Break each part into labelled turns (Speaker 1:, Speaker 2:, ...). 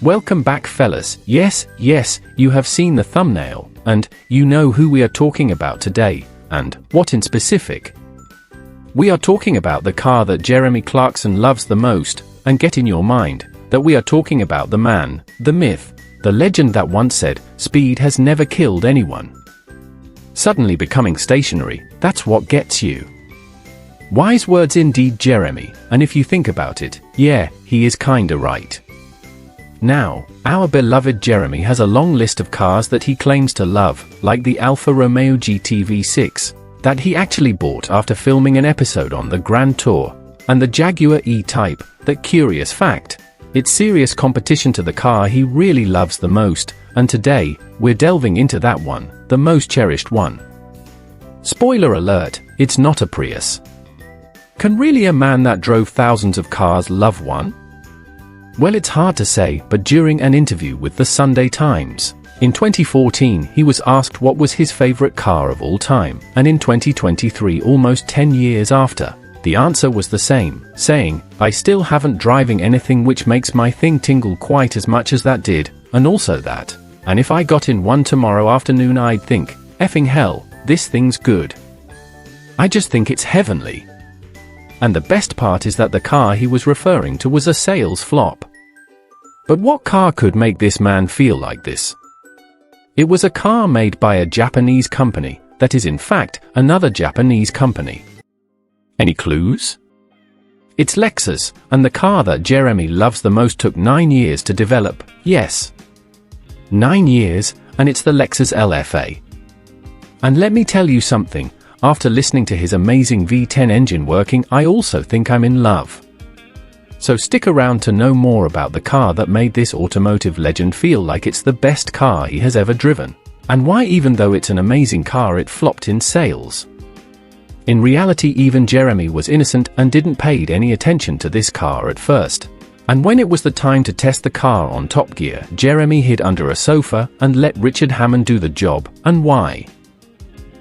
Speaker 1: Welcome back, fellas. Yes, you have seen the thumbnail, and you know who we are talking about today, and what in specific. We are talking about the car that Jeremy Clarkson loves the most, and get in your mind that we are talking about the man, the myth, the legend that once said, "Speed has never killed anyone." Suddenly becoming stationary, that's what gets you. Wise words indeed, Jeremy, and if you think about it, yeah, he is kinda right. Now, our beloved Jeremy has a long list of cars that he claims to love, like the Alfa Romeo GT V6, that he actually bought after filming an episode on the Grand Tour, and the Jaguar E-Type, that curious fact, it's serious competition to the car he really loves the most, and today, we're delving into that one, the most cherished one. Spoiler alert, it's not a Prius. Can really a man that drove thousands of cars love one? Well, it's hard to say, but during an interview with the Sunday Times, in 2014 he was asked what was his favorite car of all time, and in 2023, almost 10 years after, the answer was the same, saying, "I still haven't driving anything which makes my thing tingle quite as much as that did, and also that. And if I got in one tomorrow afternoon I'd think, effing hell, this thing's good. I just think it's heavenly." And the best part is that the car he was referring to was a sales flop. But what car could make this man feel like this? It was a car made by a Japanese company, that is in fact, another Japanese company. Any clues? It's LEXUS, and the car that Jeremy loves the most took 9 years to develop, yes. 9 years, and it's the LEXUS LFA. And let me tell you something, after listening to his amazing V10 engine working, I also think I'm in love. So stick around to know more about the car that made this automotive legend feel like it's the best car he has ever driven, and why even though it's an amazing car it flopped in sales. In reality, even Jeremy was innocent and didn't pay any attention to this car at first. And when it was the time to test the car on Top Gear, Jeremy hid under a sofa and let Richard Hammond do the job, and why?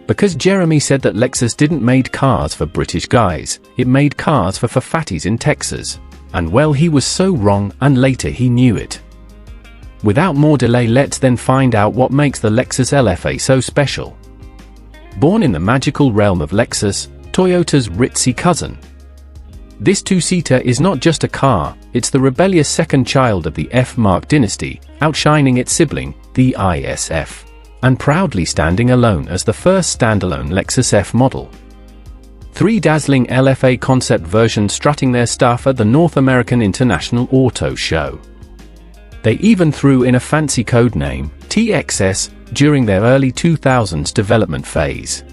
Speaker 1: Because Jeremy said that LEXUS didn't made cars for British guys, it made cars for fatties in Texas. And well, he was so wrong, and later he knew it. Without more delay, let's then find out what makes the LEXUS LFA so special. Born in the magical realm of LEXUS, Toyota's ritzy cousin. This two-seater is not just a car, it's the rebellious second child of the F-Mark dynasty, outshining its sibling, the ISF, and proudly standing alone as the first standalone LEXUS F model. 3 dazzling LFA concept versions strutting their stuff at the North American International Auto Show. They even threw in a fancy code name, TXS, during their early 2000s development phase.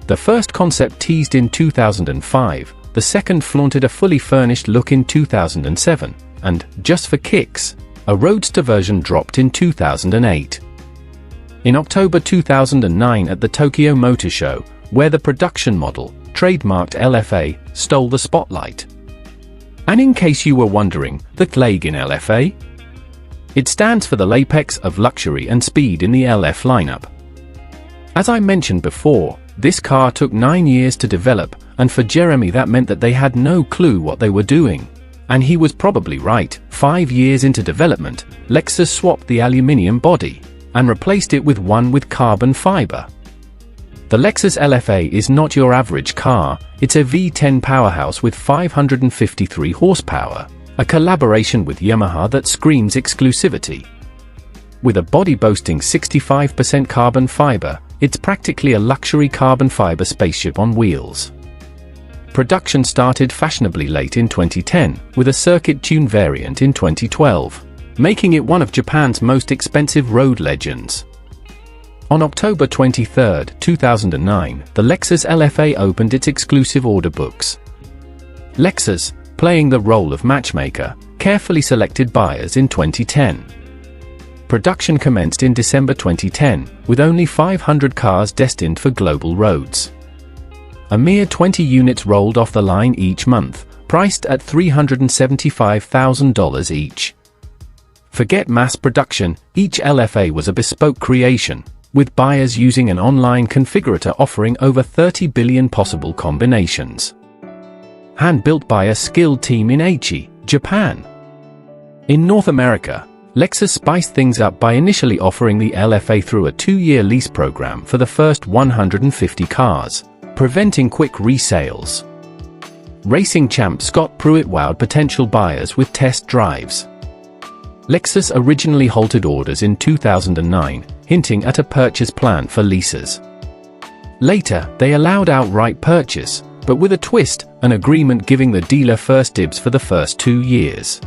Speaker 1: The first concept teased in 2005, the second flaunted a fully furnished look in 2007, and, just for kicks, a roadster version dropped in 2008. In October 2009 at the Tokyo Motor Show, where the production model, trademarked LFA, stole the spotlight. And in case you were wondering, the LEG in LFA? It stands for the apex of luxury and speed in the LF lineup. As I mentioned before, this car took 9 years to develop, and for Jeremy that meant that they had no clue what they were doing. And he was probably right. 5 years into development, LEXUS swapped the aluminium body, and replaced it with one with carbon fiber. The LEXUS LFA is not your average car, it's a V10 powerhouse with 553 horsepower, a collaboration with Yamaha that screams exclusivity. With a body boasting 65% carbon fiber, it's practically a luxury carbon fiber spaceship on wheels. Production started fashionably late in 2010, with a circuit-tuned variant in 2012, making it one of Japan's most expensive road legends. On October 23, 2009, the LEXUS LFA opened its exclusive order books. LEXUS, playing the role of matchmaker, carefully selected buyers in 2010. Production commenced in December 2010, with only 500 cars destined for global roads. A mere 20 units rolled off the line each month, priced at $375,000 each. Forget mass production, each LFA was a bespoke creation, with buyers using an online configurator offering over 30 billion possible combinations. Hand-built by a skilled team in Aichi, Japan. In North America, Lexus spiced things up by initially offering the LFA through a 2-year lease program for the first 150 cars, preventing quick resales. Racing champ Scott Pruitt wowed potential buyers with test drives. Lexus originally halted orders in 2009, hinting at a purchase plan for leases. Later, they allowed outright purchase, but with a twist, an agreement giving the dealer first dibs for the first 2 years.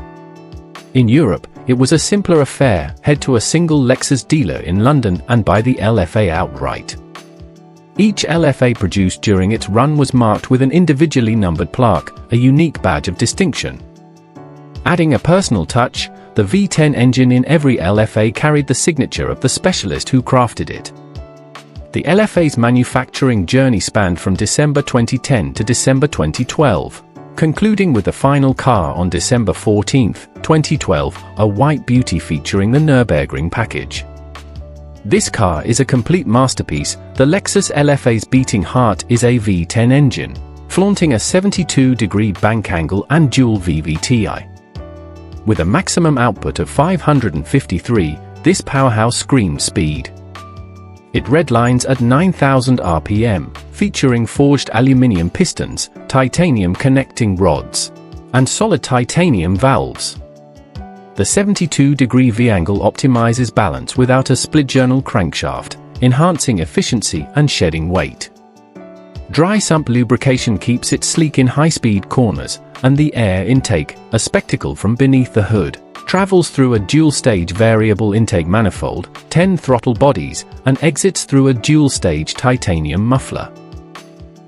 Speaker 1: In Europe, it was a simpler affair: head to a single Lexus dealer in London and buy the LFA outright. Each LFA produced during its run was marked with an individually numbered plaque, a unique badge of distinction. Adding a personal touch, the V10 engine in every LFA carried the signature of the specialist who crafted it. The LFA's manufacturing journey spanned from December 2010 to December 2012, concluding with the final car on December 14, 2012, a white beauty featuring the Nürburgring package. This car is a complete masterpiece. The Lexus LFA's beating heart is a V10 engine, flaunting a 72-degree bank angle and dual VVTi. With a maximum output of 553, this powerhouse screams speed. It redlines at 9,000 RPM, featuring forged aluminium pistons, titanium connecting rods, and solid titanium valves. The 72-degree V-angle optimizes balance without a split-journal crankshaft, enhancing efficiency and shedding weight. Dry sump lubrication keeps it sleek in high-speed corners, and the air intake, a spectacle from beneath the hood, travels through a dual-stage variable intake manifold, 10 throttle bodies, and exits through a dual-stage titanium muffler.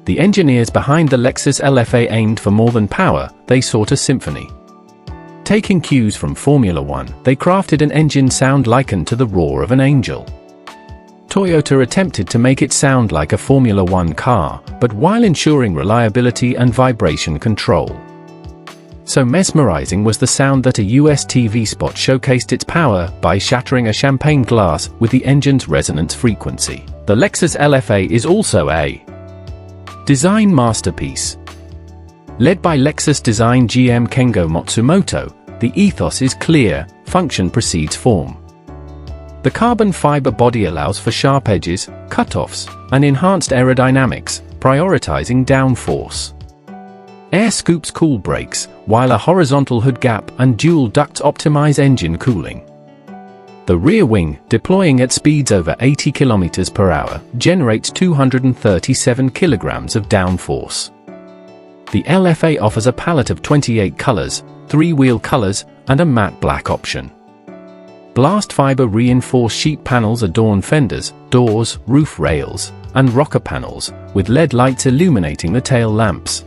Speaker 1: The engineers behind the Lexus LFA aimed for more than power, they sought a symphony. Taking cues from Formula One, they crafted an engine sound likened to the roar of an angel. Toyota attempted to make it sound like a Formula One car, but while ensuring reliability and vibration control. So mesmerizing was the sound that a US TV spot showcased its power by shattering a champagne glass with the engine's resonance frequency. The Lexus LFA is also a design masterpiece. Led by Lexus design GM Kengo Matsumoto, the ethos is clear: function precedes form. The carbon fiber body allows for sharp edges, cutoffs, and enhanced aerodynamics, prioritizing downforce. Air scoops cool brakes, while a horizontal hood gap and dual ducts optimize engine cooling. The rear wing, deploying at speeds over 80 km per hour, generates 237 kg of downforce. The LFA offers a palette of 28 colors, 3 wheel colors, and a matte black option. Blast fiber reinforced sheet panels adorn fenders, doors, roof rails, and rocker panels, with LED lights illuminating the tail lamps.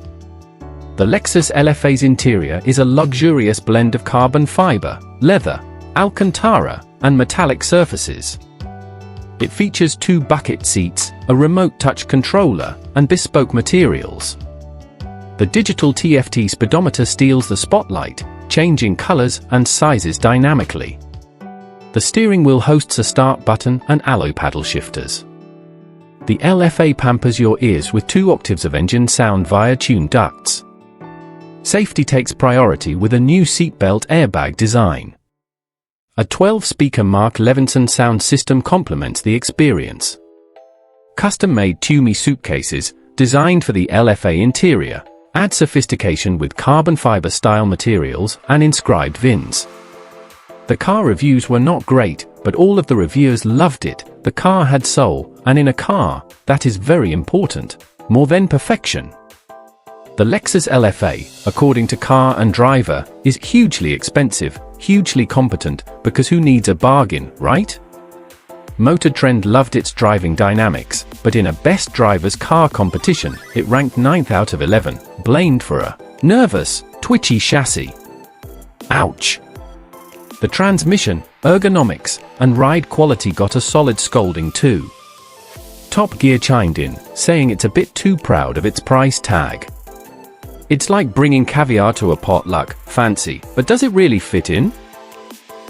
Speaker 1: The Lexus LFA's interior is a luxurious blend of carbon fiber, leather, Alcantara, and metallic surfaces. It features 2 bucket seats, a remote touch controller, and bespoke materials. The digital TFT speedometer steals the spotlight, changing colors and sizes dynamically. The steering wheel hosts a start button and alloy paddle shifters. The LFA pampers your ears with 2 octaves of engine sound via tuned ducts. Safety takes priority with a new seatbelt airbag design. A 12-speaker Mark Levinson sound system complements the experience. Custom-made Tumi suitcases, designed for the LFA interior, add sophistication with carbon fiber style materials and inscribed VINs. The car reviews were not great, but all of the reviewers loved it. The car had soul, and in a car, that is very important, more than perfection. The Lexus LFA, according to Car and Driver, is hugely expensive, hugely competent, because who needs a bargain, right? Motor Trend loved its driving dynamics, but in a Best Drivers Car competition, it ranked 9th out of 11, blamed for a nervous, twitchy chassis. Ouch! The transmission, ergonomics, and ride quality got a solid scolding too. Top Gear chimed in, saying it's a bit too proud of its price tag. It's like bringing caviar to a potluck, fancy, but does it really fit in?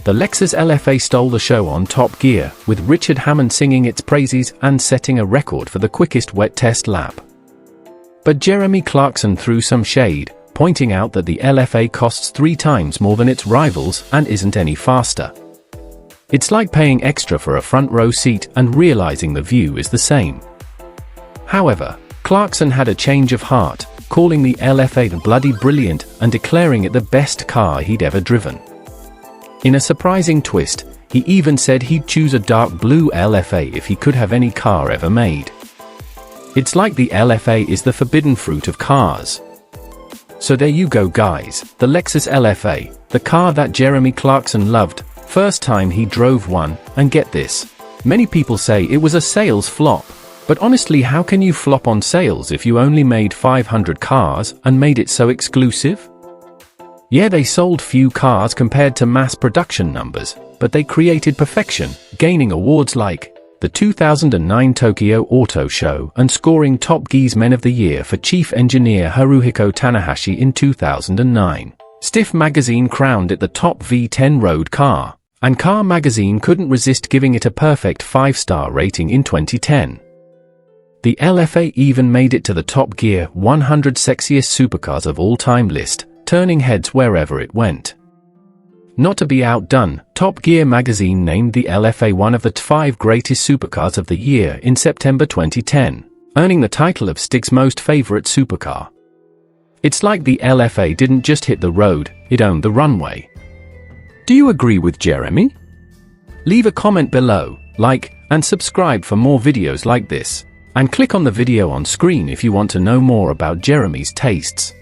Speaker 1: The Lexus LFA stole the show on Top Gear, with Richard Hammond singing its praises and setting a record for the quickest wet test lap. But Jeremy Clarkson threw some shade, pointing out that the LFA costs 3 times more than its rivals and isn't any faster. It's like paying extra for a front row seat and realizing the view is the same. However, Clarkson had a change of heart, calling the LFA bloody brilliant and declaring it the best car he'd ever driven. In a surprising twist, he even said he'd choose a dark blue LFA if he could have any car ever made. It's like the LFA is the forbidden fruit of cars. So there you go guys, the Lexus LFA, the car that Jeremy Clarkson loved, first time he drove one, and get this. Many people say it was a sales flop. But honestly, how can you flop on sales if you only made 500 cars and made it so exclusive? Yeah, they sold few cars compared to mass production numbers, but they created perfection, gaining awards like the 2009 Tokyo Auto Show and scoring Top Gear's Men of the Year for Chief Engineer Haruhiko Tanahashi in 2009. Stiff Magazine crowned it the top V10 road car, and Car Magazine couldn't resist giving it a perfect 5-star rating in 2010. The LFA even made it to the Top Gear 100 Sexiest Supercars of All Time list, turning heads wherever it went. Not to be outdone, Top Gear magazine named the LFA one of the 5 greatest supercars of the year in September 2010, earning the title of Stig's most favorite supercar. It's like the LFA didn't just hit the road, it owned the runway. Do you agree with Jeremy? Leave a comment below, like, and subscribe for more videos like this. And click on the video on screen if you want to know more about Jeremy's tastes.